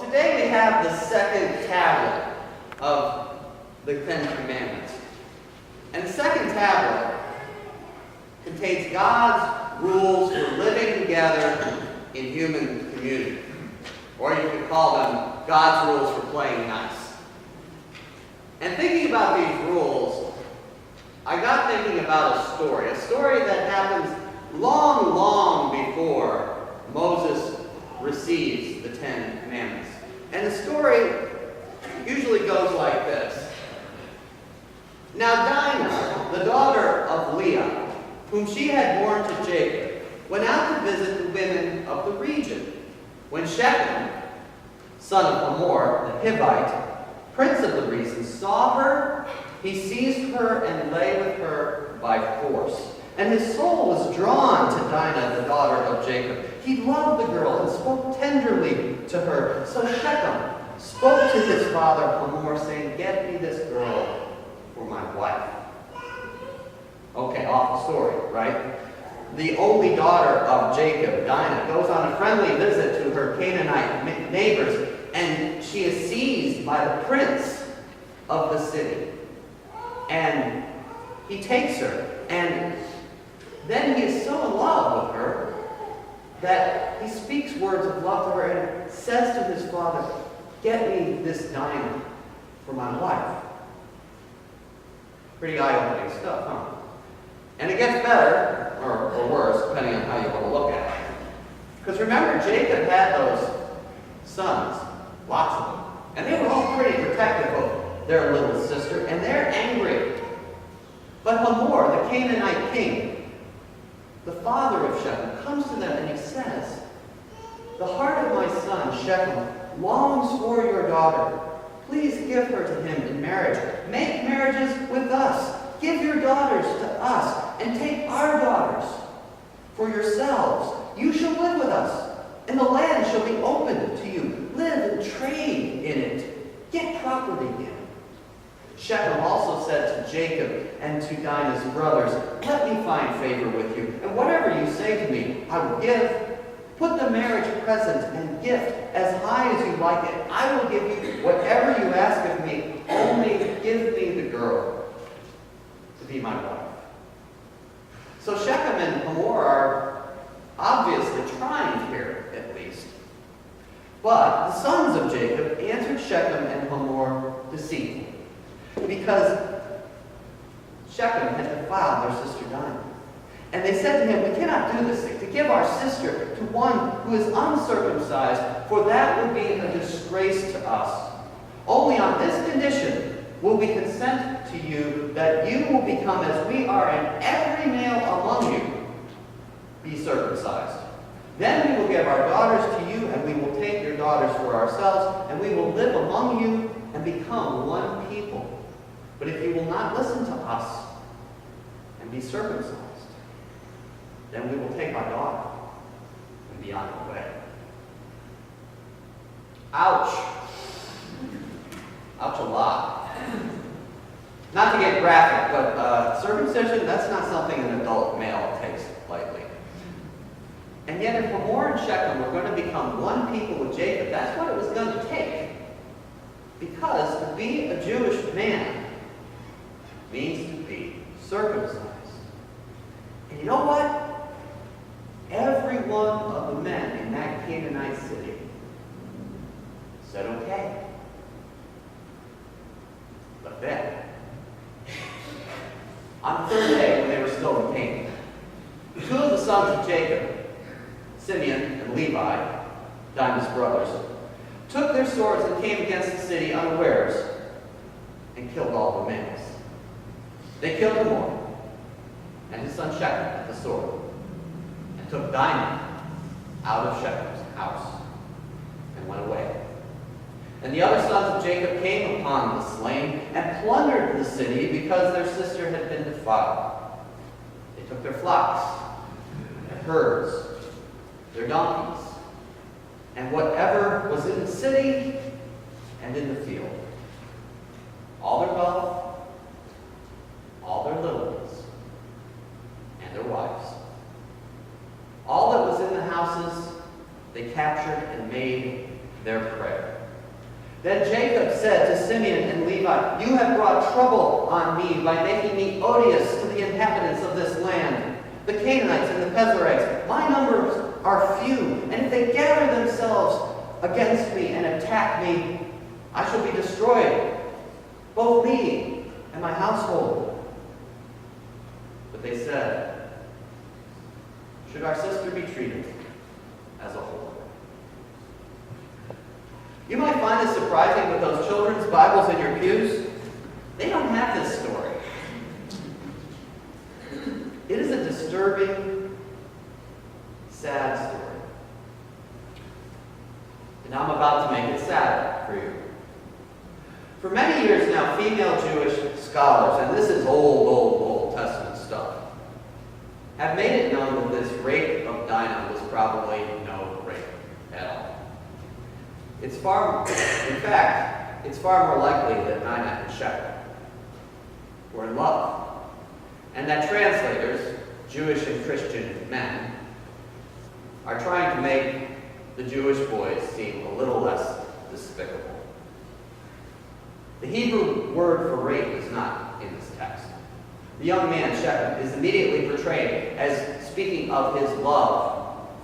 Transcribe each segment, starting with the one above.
today we have the second tablet of the Ten Commandments. And the second tablet contains God's rules for living together in human community. Or you could call them God's rules for playing nice. And thinking about these rules, I got thinking about a story that happens long, long before Moses receives the Ten Commandments. And the story usually goes like this. Now Dinah, the daughter of Leah, whom she had borne to Jacob, went out to visit the women of the region. When Shechem, son of Hamor, the Hivite, prince of the region, saw her, he seized her and lay with her by force. And his soul was drawn to Dinah, the daughter of Jacob. He loved the girl and spoke tenderly to her. So Shechem spoke to his father Hamor, saying, "Get me this girl for my wife." Okay, off the story, right? The only daughter of Jacob, Dinah, goes on a friendly visit to her Canaanite neighbors, and she is seized by the prince of the city. And he takes her, and then he is so in love with her that he speaks words of love to her and says to his father, "Get me this Dinah for my wife." Pretty eye-opening stuff, huh? And it gets better, or worse, depending on how you want to look at it. Because remember, Jacob had those sons, lots of them. And they were all pretty protective of their little sister, and they're angry. But Hamor, the Canaanite king, the father of Shechem, comes to them and he says, "The heart of my son, Shechem, longs for your daughter. Please give her to him in marriage. Make marriages with us. Give your daughters to us, and take our daughters for yourselves. You shall live with us, and the land shall be open to you. Live and trade in it. Get property in it." Shechem also said to Jacob and to Dinah's brothers, "Let me find favor with you, and whatever you say to me, I will give. Put the marriage present and gift as high as you like it. I will give you whatever you ask of me. Only give me the girl to be my wife." So Shechem and Hamor are obviously trying here, at least. But the sons of Jacob answered Shechem and Hamor deceitfully, because Shechem had defiled their sister Dinah. And they said to him, "We cannot do this thing, to give our sister to one who is uncircumcised, for that would be a disgrace to us. Only on this condition will we consent to you, that you will become as we are, and every male among you be circumcised. Then we will give our daughters to you, and we will take your daughters for ourselves, and we will live among you and become one people. But if you will not listen to us and be circumcised, then we will take our daughter and be on our way." Ouch. Ouch a lot. Not to get graphic, but circumcision, that's not something an adult male takes lightly. And yet if Hamor and Shechem were going to become one people with Jacob, that's what it was going to take. Because to be a Jewish man means to be circumcised. And you know what? Every one of the men in that Canaanite city said okay. But then, on the third day, when they were still in Canaan, two of the sons of Jacob, Simeon and Levi, Dinah's brothers, took their swords and came against the city unawares and killed all the males. They killed Hamor and his son Shechem with the sword, and took Dinah out of Shechem's house and went away. And the other sons of Jacob came upon the slain and plundered the city because their sister had been defiled. They took their flocks, their herds, their donkeys, and whatever was in the city and in the field. All their wealth, all their little ones, and their wives. All that was in the houses they captured and made their of prayer. Then Jacob said to Simeon and Levi, "You have brought trouble on me by making me odious to the inhabitants of this land, the Canaanites and the Perizzites. My numbers are few, and if they gather themselves against me and attack me, I shall be destroyed, both me and my household." But they said, "Should our sister be treated as a whore?" You might find this surprising, but those children's Bibles in your pews, they don't have this story. It is a disturbing, sad story. And I'm about to make it sad for you. For many years now, female Jewish scholars, and this is Old Testament stuff, have made it known that this rape of Dinah was probably no rape at all. In fact, it's far more likely that Dinah and Shechem were in love, and that translators, Jewish and Christian men, are trying to make the Jewish boys seem a little less despicable. The Hebrew word for rape is not in this text. The young man, Shechem, is immediately portrayed as speaking of his love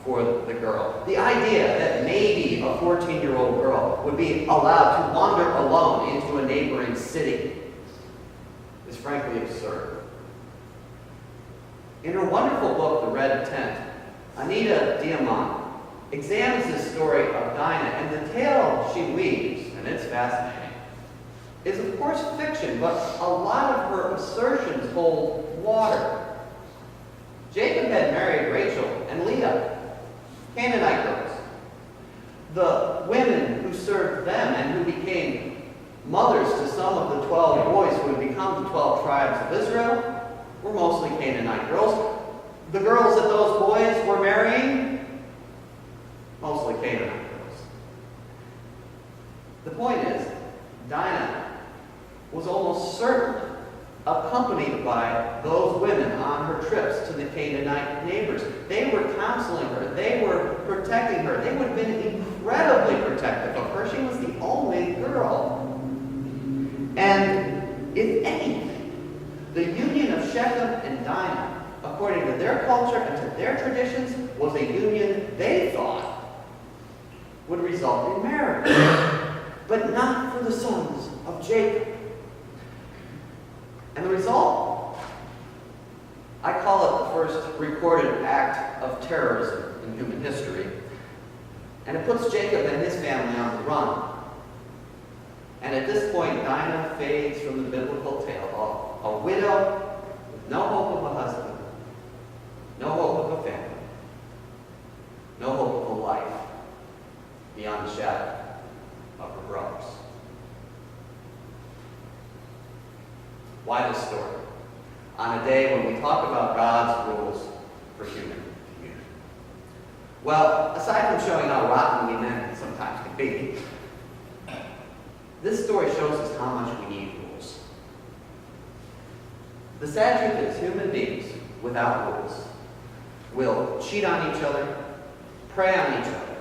for the girl. The idea that maybe a 14-year-old girl would be allowed to wander alone into a neighboring city is frankly absurd. In her wonderful book, The Red Tent, Anita Diamant examines this story of Dinah, and the tale she weaves, and it's fascinating, is of course fiction, but a lot of her assertions hold water. Jacob had married Rachel and Leah, Canaanite girls. The women who served them and who became mothers to some of the 12 boys who would become the 12 tribes of Israel were mostly Canaanite girls. The girls that those boys were marrying, mostly Canaanite girls. The point is, Dinah was almost certainly accompanied by those women on her trips to the Canaanite neighbors. They were counseling her. They were protecting her. They would have been incredibly protective of her. She was the only girl. And if anything, the union of Shechem and Dinah, according to their culture and to their traditions, was a union they thought would result in marriage. But not for the sons of Jacob. And the result? I call it the first recorded act of terrorism in human history. And it puts Jacob and his family on the run. And at this point, Dinah fades from the biblical tale. A widow with no hope of a husband, no hope of a family, no hope of a life beyond the shadow of her brothers. Why this story? On a day when we talk about God's rules for human community. Well, aside from showing how rotten we men sometimes can be, this story shows us how much we need rules. The sad truth is, human beings without rules will cheat on each other, prey on each other,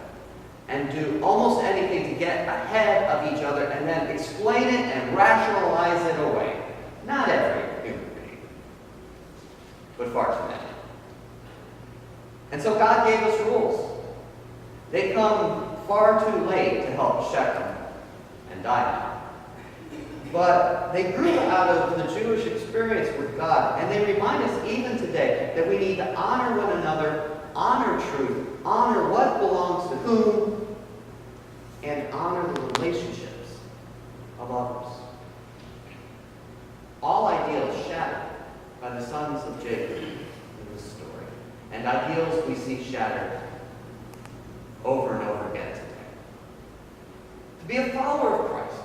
and do almost anything to get ahead of each other and then explain it and rationalize it away. Not every human being, but far too many. And so God gave us rules. They come far too late to help Shechem and Dinah. But they grew out of the Jewish experience with God, and they remind us even today that we need to honor one another, honor truth, honor what belongs to whom, and honor the relationships of others. All ideals shattered by the sons of Jacob in this story, and ideals we see shattered over and over again today. To be a follower of Christ,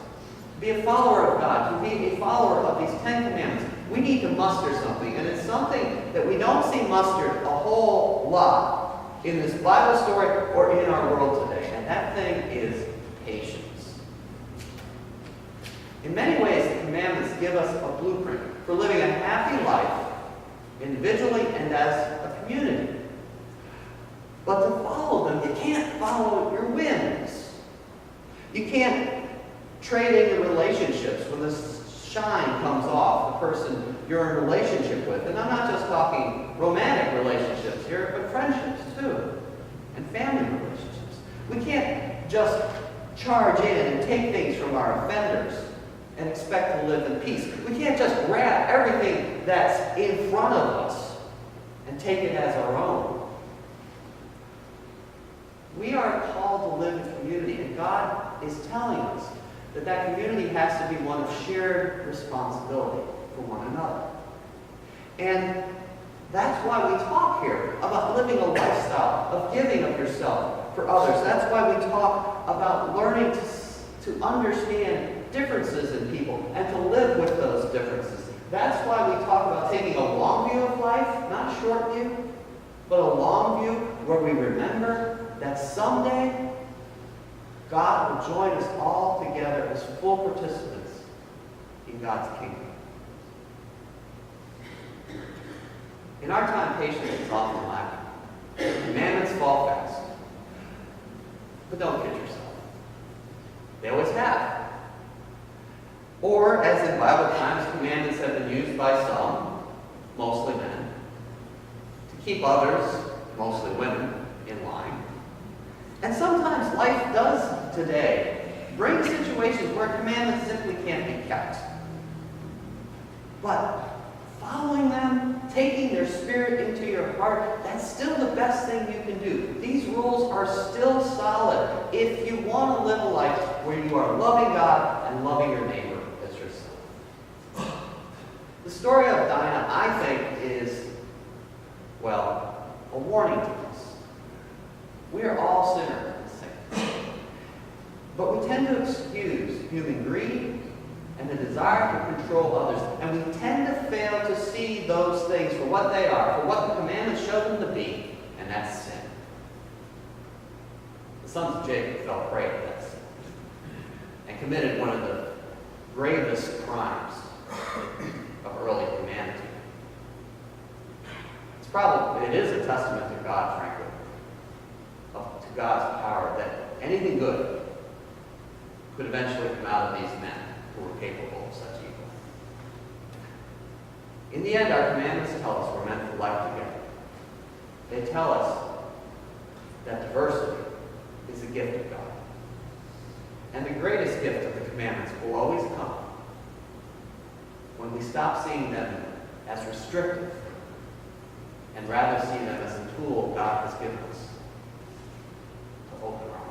to be a follower of God, to be a follower of these 10 commandments, we need to muster something, and it's something that we don't see mustered a whole lot in this Bible story or in our world today, and that thing is patience. In many ways, the commandments give us a blueprint for living a happy life, individually and as a community. But to follow them, you can't follow your whims. You can't trade in your relationships when the shine comes off the person you're in a relationship with. And I'm not just talking romantic relationships here, but friendships too, and family relationships. We can't just charge in and take things from our offenders and expect to live in peace. We can't just grab everything that's in front of us and take it as our own. We are called to live in community, and God is telling us that that community has to be one of shared responsibility for one another. And that's why we talk here about living a lifestyle of giving of yourself for others. That's why we talk about learning to understand differences in people and to live with those differences. That's why we talk about taking a long view of life, not short view, but a long view where we remember that someday God will join us all together as full participants in God's kingdom. In our time, patience is often lacking. Commandments fall fast. But don't kid yourself. They always have. Or, as in Bible times, commandments have been used by some, mostly men, to keep others, mostly women, in line. And sometimes life does today bring situations where commandments simply can't be kept. But following them, taking their spirit into your heart, that's still the best thing you can do. These rules are still solid if you want to live a life where you are loving God and loving your neighbor as yourself. The story of Dinah, I think, is, well, a warning to us. We are all sinners and saints. But we tend to excuse human greed and the desire to control others, and we tend to fail to see those things for what they are, for what the commandments show them to be, and that's sin. The sons of Jacob fell prey to that sin and committed one of the gravest crimes of early humanity. It is a testament to God, frankly, to God's power, that anything good could eventually come out of these men who were capable of such evil. In the end, our commandments tell us we're meant for life together. They tell us that diversity is a gift of God. And the greatest gift of the commandments will always come when we stop seeing them as restrictive and rather see them as a tool God has given us to open our